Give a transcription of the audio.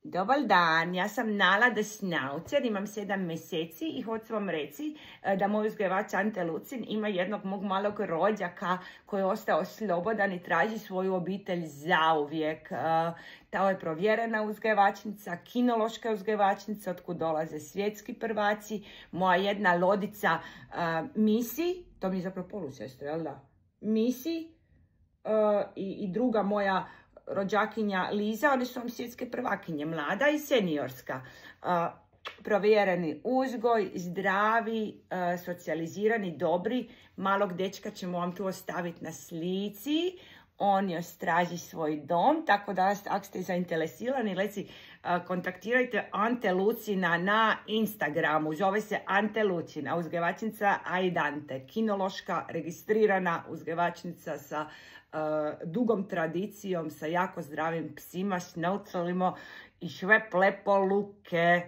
Dobar dan, ja sam Nala de Snaucer, imam 7 mjeseci i hoću vam reći da moj uzgajivač Ante Lucin ima jednog mog malog rođaka koji je ostao slobodan i traži svoju obitelj zauvijek. Ta je provjerena uzgajivačnica, kinološka uzgajivačnica, otkud dolaze svjetski prvaci. Moja jedna lodica Misi, to mi je zapravo polusestra, jel da? Misi i druga moja rođakinja Liza, one su vam svjetske prvakinje, mlada i seniorska. Provjereni uzgoj, zdravi, socijalizirani, dobri. Malog dečka ćemo vam tu ostaviti na slici. On još traži svoj dom, tako da ako ste zainteresirani, leci, kontaktirajte Ante Lucina na Instagramu. Zove se Ante Lucina, uzgajivačnica Aidante, kinološka, registrirana uzgajivačnica sa dugom tradicijom, sa jako zdravim psima, šnaucalima i sve plepo luke.